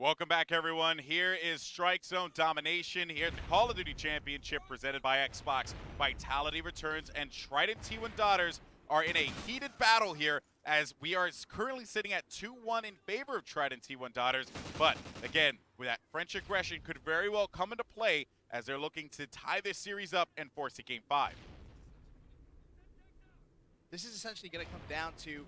Welcome back, everyone. Here is Strike Zone Domination here at the Call of Duty Championship presented by Xbox. Vitality returns and Trident T1 Daughters are in a heated battle here as we are currently sitting at 2-1 in favor of Trident T1 Daughters. But again, with that French aggression could very well come into play as they're looking to tie this series up and force a Game 5. This is essentially going to come down to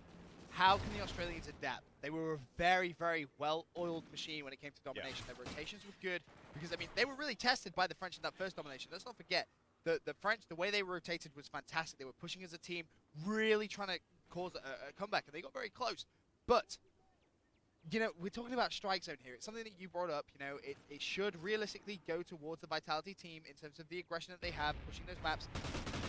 how can the Australians adapt? They were a very, very well-oiled machine when it came to domination. Their rotations were good because, I mean, they were really tested by the French in that first domination. Let's not forget, the French, the way they rotated was fantastic. They were pushing as a team, really trying to cause a comeback, and they got very close. But, you know, we're talking about Strike Zone here. It's something that you brought up. You know, it should realistically go towards the Vitality team in terms of the aggression that they have, pushing those maps.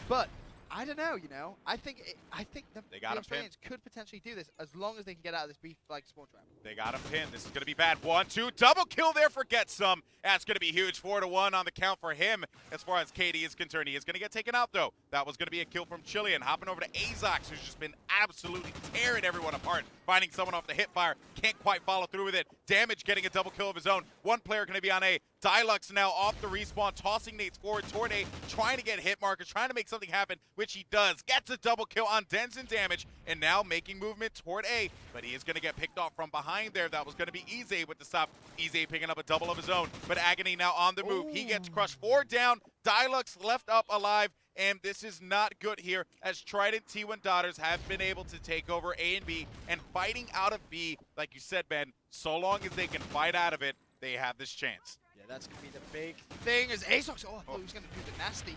But I don't know, you know. I think the Australians could potentially do this as long as they can get out of this beef-like spawn trap. They got him pinned. This is going to be bad. 1-2. Double kill there for Get Some. That's going to be huge. 4-1 on the count for him as far as KD is concerned. He is going to get taken out, though. That was going to be a kill from Chilean. Hopping over to Azox, who's just been absolutely tearing everyone apart. Finding someone off the hip fire. Can't quite follow through with it. Damage getting a double kill of his own. One player going to be on A. Dilux now off the respawn, tossing nades forward toward A, trying to get hit markers, trying to make something happen, which he does. Gets a double kill on Denson Damage, and now making movement toward A, but he is going to get picked off from behind there. That was going to be Ize with the stop. Ize picking up a double of his own, but Agony now on the move. He gets crushed. 4 down. Dilux left up alive, and this is not good here as Trident T1 Daughters have been able to take over A and B, and fighting out of B, like you said, Ben, so long as they can fight out of it, they have this chance. Yeah, that's going to be the big thing as Azox, I thought he was going to do the nasty,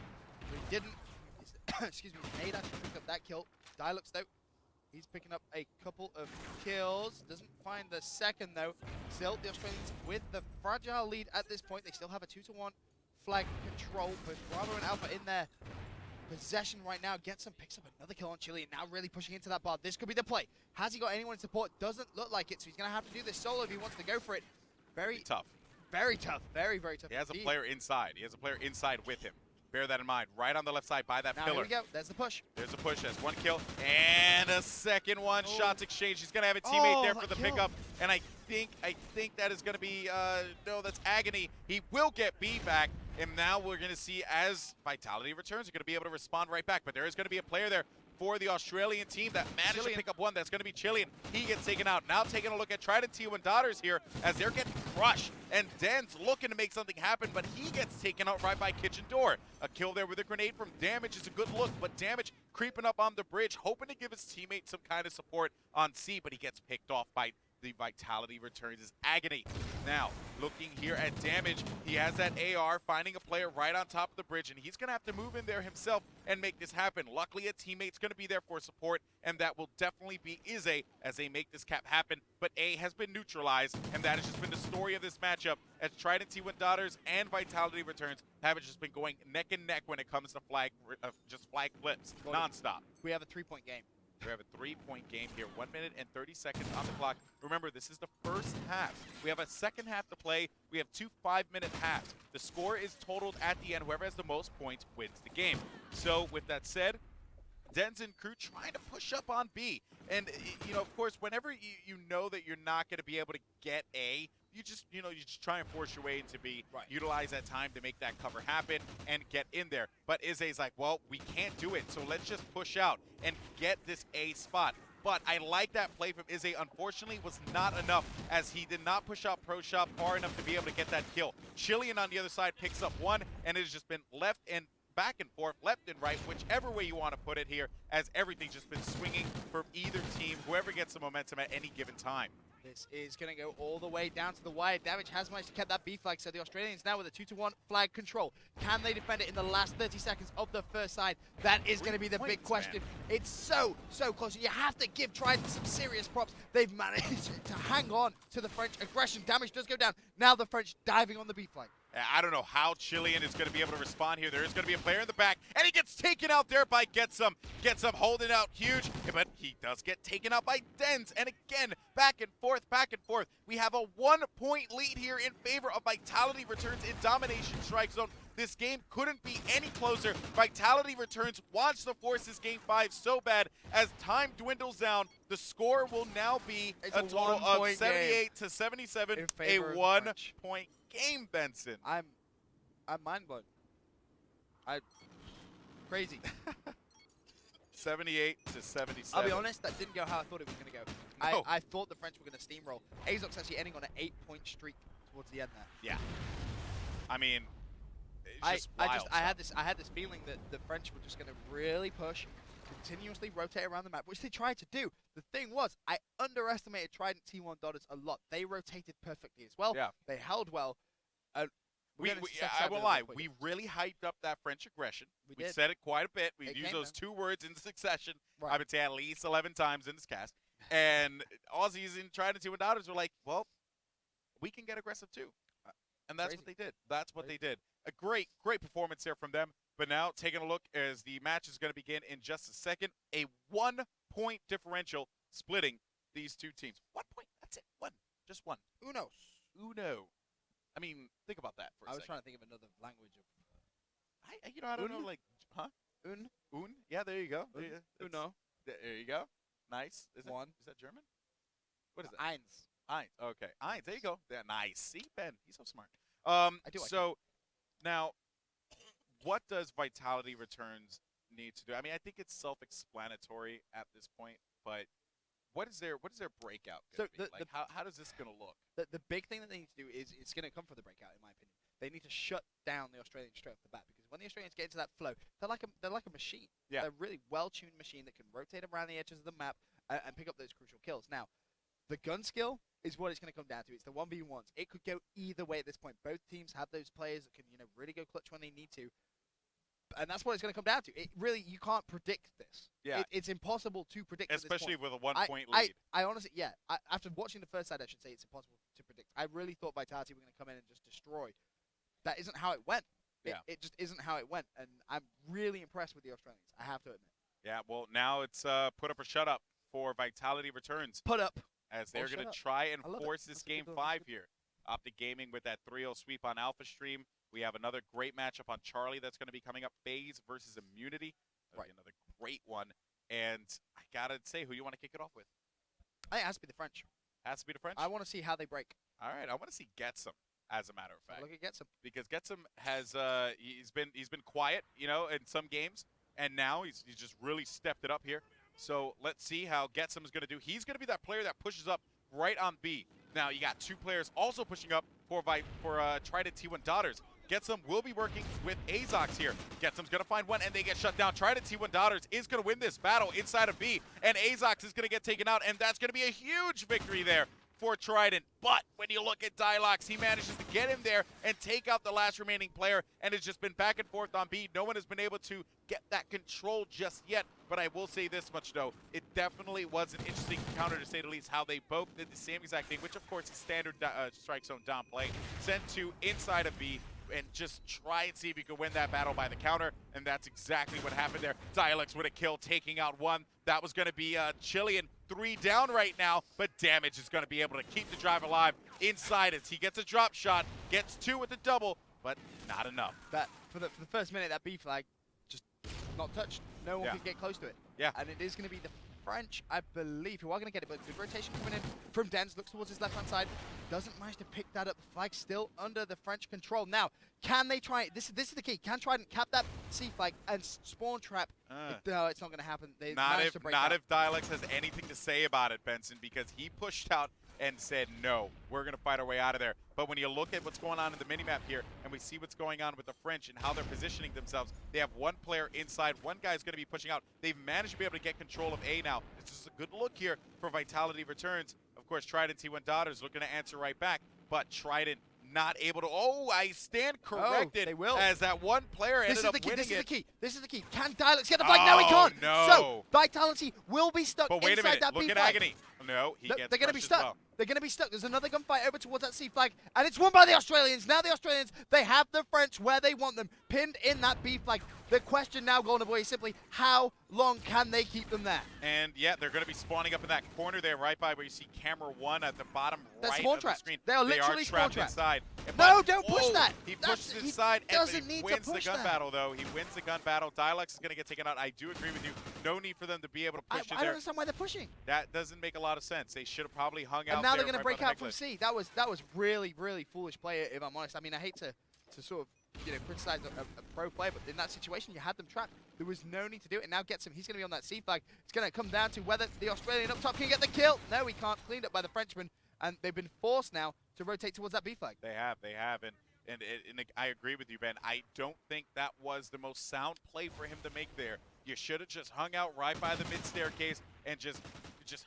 but he didn't. Excuse me, Nade actually picked up that kill. Dilux, though, he's picking up a couple of kills. Doesn't find the second, though. Still, the Australians with the fragile lead at this point. They still have a 2-1 flag control, but Bravo and Alpha in their possession right now. Gets picks up another kill on Chile, and now really pushing into that bar. This could be the play. Has he got anyone in support? Doesn't look like it, so he's going to have to do this solo if he wants to go for it. Very tough. Very tough. Very, very tough. He has indeed. a player inside. He has a player inside with him. Bear that in mind. Right on the left side by that pillar. Here we go. There's the push. There's a push. There's one kill and a second one. Shots exchanged. He's gonna have a teammate there for the pickup, and I think that is gonna be no, that's Agony. He will get B back, and now we're gonna see as Vitality returns, they're gonna be able to respond right back. But there is gonna be a player there for the Australian team that managed to pick up one. That's going to be Chilean. He gets taken out. Now taking a look at Trident T1 Daughters here as they're getting crushed. And Den's looking to make something happen, but he gets taken out right by Kitchen Door. A kill there with a grenade from Damage is a good look, but Damage creeping up on the bridge, hoping to give his teammate some kind of support on C, but he gets picked off by the Vitality returns is Agony. Now, looking here at Damage, he has that AR, finding a player right on top of the bridge, and he's going to have to move in there himself and make this happen. Luckily, a teammate's going to be there for support, and that will definitely be Ize as they make this cap happen. But A has been neutralized, and that has just been the story of this matchup as Trident T1 Daughters and Vitality returns have just been going neck and neck when it comes to flag flips nonstop. We have a 3-point game. We have a 3-point game here. 1 minute and 30 seconds on the clock. Remember, this is the first half. We have a second half to play. We have 2 5-minute halves. The score is totaled at the end. Whoever has the most points wins the game. So, with that said, Dens and crew trying to push up on B. And, you know, of course, whenever you know that you're not going to be able to get A, you just try and force your way into B, utilize that time to make that cover happen and get in there. But Ize's like, well, we can't do it, so let's just push out and get this A spot. But I like that play from Ize. Unfortunately, was not enough as he did not push out Pro Shop far enough to be able to get that kill. Chilean on the other side picks up one, and it has just been left and back and forth, left and right, whichever way you want to put it here, as everything's just been swinging from either team, whoever gets the momentum at any given time. This is going to go all the way down to the wire. Damage has managed to keep that B flag, so the Australians now with a 2-1 flag control. Can they defend it in the last 30 seconds of the first side? That is going to be the big question. Man. It's so close. You have to give Trident some serious props. They've managed to hang on to the French aggression. Damage does go down. Now the French diving on the B flag. I don't know how Chilean is going to be able to respond here. There is going to be a player in the back, and he gets taken out there by Get Some. Get Some holding out huge, but he does get taken out by Dens. And again, back and forth, back and forth. We have a 1-point lead here in favor of Vitality returns in Domination Strike Zone. This game couldn't be any closer. Vitality Returns wants to force this game 5 so bad. As time dwindles down, the score will now be a total of 78 to 77, a 1-point game, Benson. I'm mind blown. Crazy. 78 to 77. I'll be honest, that didn't go how I thought it was going to go. No. I thought the French were going to steamroll. Azox actually ending on an 8-point streak towards the end there. Yeah. I mean, it's just wild I had this feeling that the French were just going to really push, continuously rotate around the map, which they tried to do. The thing was, I underestimated Trident T1 Dotters a lot. They rotated perfectly as well. Yeah. They held well. I will lie. We really hyped up that French aggression. We said it quite a bit. We've used those 2 words in succession. Right. I would say at least 11 times in this cast. And Aussies in Trident T1 Dotters were like, well, we can get aggressive too. And that's what they did. That's what they did. A great performance there from them. But now, taking a look as the match is going to begin in just a second. A 1-point differential splitting these 2 teams. 1 point. That's it. One. Just one. Uno. I mean, think about that for a second. I was trying to think of another language of... I don't know, like, huh? Un. Yeah, there you go. Uno. There you go. Nice. Is that German? What is it? Eins. Okay. Eins. There you go. Yeah, nice. See, Ben, he's so smart. Now, what does Vitality Returns need to do? I mean, I think it's self-explanatory at this point, but what is their breakout gonna be? Like, how does this gonna look? The big thing that they need to do is it's gonna come for the breakout, in my opinion. They need to shut down the Australians straight off the bat, because when the Australians get into that flow, they're like a machine. Yeah. They're a really well-tuned machine that can rotate around the edges of the map and pick up those crucial kills. Now, the gun skill is what it's going to come down to. It's the 1v1s. It could go either way at this point. Both teams have those players that can, really go clutch when they need to. And that's what it's going to come down to. It really, you can't predict this. Yeah. It's impossible to predict. Especially with a 1-point lead. I honestly, after watching the first side, I should say it's impossible to predict. I really thought Vitality were going to come in and just destroy. That isn't how it went. It just isn't how it went. And I'm really impressed with the Australians, I have to admit. Yeah, well, now it's put up or shut up for Vitality Returns. Put up. As they're going to try and force this game 5 here. Optic Gaming with that 3-0 sweep on Alpha Stream. We have another great matchup on Charlie that's going to be coming up. FaZe versus Immunity. That'll be another great one. And I got to say, who you want to kick it off with? I think it has to be the French. Has to be the French? I want to see how they break. All right, I want to see Getsum, as a matter of fact. Look at Getsum. Because Getsum has he's been quiet, in some games, and now he's just really stepped it up here. So let's see how Getsum is going to do. He's going to be that player that pushes up right on B. Now you got 2 players also pushing up for Trident T1 Dotters. Getsum will be working with Azox here. Getsum's going to find one, and they get shut down. Trident T1 Dotters is going to win this battle inside of B, and Azox is going to get taken out, and that's going to be a huge victory there for Trident. But when you look at Dialox, he manages to get in there and take out the last remaining player, and it's just been back and forth on B. No one has been able to get that control just yet, but I will say this much, though. It definitely was an interesting encounter, to say the least, how they both did the same exact thing, which, of course, is standard strike zone down play. Send 2 inside of B, and just try and see if you can win that battle by the counter, and that's exactly what happened there. Dialox with a kill, taking out 1. That was going to be Chilean 3 down right now, but Damage is going to be able to keep the drive alive inside as he gets a drop shot, gets 2 with the double, but not enough. But for the first minute, that B flag just not touched. No one could get close to it. Yeah. And it is going to be the French, I believe, who are going to get it, but good rotation coming in from Dens, looks towards his left-hand side, doesn't manage to pick that up. The flag still under the French control. Now, can they try it? This is the key. Can Trident cap that C flag and spawn trap? No, it's not going to happen. They managed to break out. Not if Dialox has anything to say about it, Benson, because he pushed out and said, no, we're going to fight our way out of there. But when you look at what's going on in the minimap here, and we see what's going on with the French and how they're positioning themselves, they have 1 player inside, 1 guy's going to be pushing out. They've managed to be able to get control of A now. This is a good look here for Vitality Returns. Of course, Trident T1 Dotters looking to answer right back, but Trident not able to. Oh, I stand corrected. They will. As that 1 player ended up winning it. This is the key. This is the key. Can Dialox get the flag? No, he can't. No. So Vitality will be stuck but wait inside a minute. that Look B at flag. Agony. No, he gets they're going to be crushed as stuck. well. They're going to be stuck. There's another gunfight over towards that C flag, and it's won by the Australians. Now the Australians, they have the French where they want them, pinned in that B flag. The question now, Golden Boy, is simply how long can they keep them there? And yeah, they're going to be spawning up in that corner there, right by where you see camera 1 at the bottom right spawn of traps. the screen. They are literally spawn trapped traps. inside. No, don't push that. He pushes inside He and doesn't he need to wins the push gun that. battle, though. He wins the gun battle. Dialux is going to get taken out. I do agree with you. No need for them to be able to push it I there. don't understand why they're pushing. That doesn't make a lot of sense. They should have probably hung out And now there they're going to right break by the out from necklace. C. That was really, really foolish play, if I'm honest. I mean, I hate to sort of criticize a pro player, but in that situation, you had them trapped. There was no need to do it. And now gets him. He's going to be on that C flag. It's going to come down to whether the Australian up top can get the kill. No, he can't. Cleaned up by the Frenchman, and they've been forced now to rotate towards that B flag. They have, and I agree with you, Ben. I don't think that was the most sound play for him to make there. You should have just hung out right by the mid staircase and just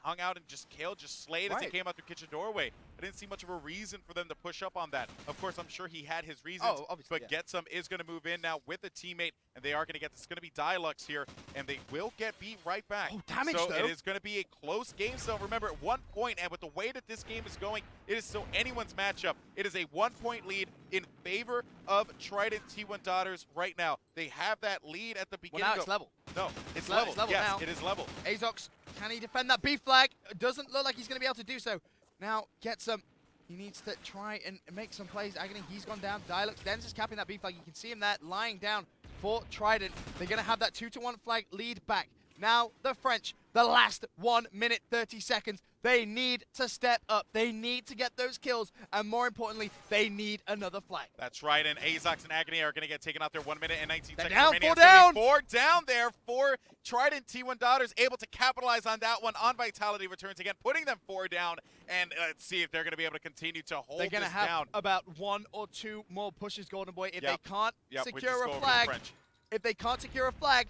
hung out and just killed, just slayed as he came out the kitchen doorway. I didn't see much of a reason for them to push up on that. Of course, I'm sure he had his reasons, but Getsum is going to move in now with a teammate, and they are going to get this. It's going to be Dialux here, and they will get beat right back. Oh, damage, so though. it is going to be a close game. So remember, at 1 point, and with the way that this game is going, it is still anyone's matchup. It is a 1-point lead in favor of Trident T1 Daughters right now. They have that lead at the beginning. Well, now it's level. No, it's level. It's level yes, now. it is level. Azox, can he defend that B flag? Doesn't look like he's going to be able to do so. Now, Getsum, he needs to try and make some plays. Agony, he's gone down. Dialux, Denz is capping that B flag. You can see him there lying down for Trident. They're going to have that 2-1 flag lead back. Now, the French, the last 1 minute 30 seconds, they need to step up. They need to get those kills, and more importantly, they need another flag. That's right, and Azox and Agony are going to get taken out there. 1 minute and 19 seconds down, remaining. four It's gonna down. be 4 down there for Trident T1 Daughters, able to capitalize on that one on Vitality returns again, putting them 4 down, and let's see if they're going to be able to continue to hold They're going to this have down. about 1 or 2 more pushes, Golden Boy. If they can't we secure just a go over the flag, French. if they can't secure a flag,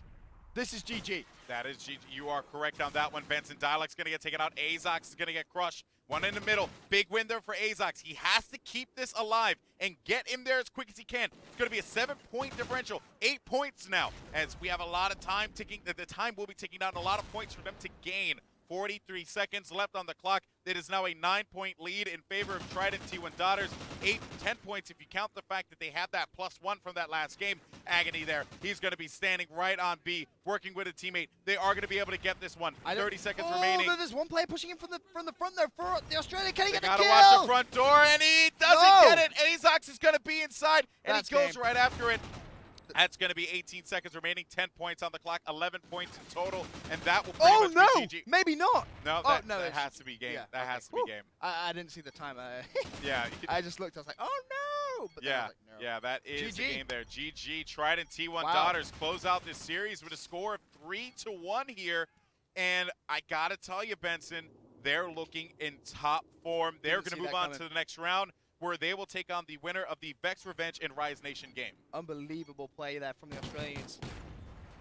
this is GG. That is GG. You are correct on that one, Benson. Dialux going to get taken out. Azox is going to get crushed. One in the middle. Big win there for Azox. He has to keep this alive and get him there as quick as he can. It's going to be a 7-point differential. 8 points now, as we have a lot of time ticking. The time will be ticking down. A lot of points for them to gain. 43 seconds left on the clock. It is now a 9-point lead in favor of Trident T1 Daughters. 10 points if you count the fact that they have that +1 from that last game. Agony there. He's going to be standing right on B, working with a teammate. They are going to be able to get this one. 30 seconds remaining. Oh, there's one player pushing him from the front there for the Australian. Can he get the kill? Gotta watch the front door, and he doesn't get it. Azox is going to be inside, and he goes right after it. That's going to be 18 seconds remaining, 10 points on the clock, 11 points in total, and that will pretty much be GG. Maybe not. No, that has to be game. Yeah, that has to be game. I didn't see the time. Yeah. I just looked. I was like, oh no. But yeah, like, no. yeah, that is the game there. GG. Trident T1 Wow. Daughters close out this series with a score of 3-1 here, and I got to tell you, Benson, they're looking in top form. They're going to move on to the next round, where they will take on the winner of the Vex Revenge and Rise Nation game. Unbelievable play there from the Australians.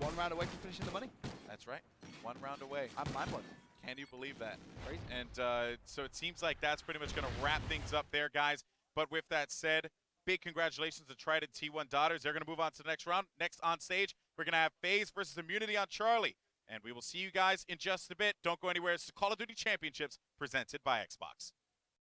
1 round away from finishing the money. That's right. 1 round away. I'm mind-blown. Can you believe that? Crazy. And so it seems like that's pretty much going to wrap things up there, guys. But with that said, big congratulations to Trident T1 Daughters. They're going to move on to the next round. Next on stage, we're going to have FaZe versus Immunity on Charlie. And we will see you guys in just a bit. Don't go anywhere. It's the Call of Duty Championships presented by Xbox.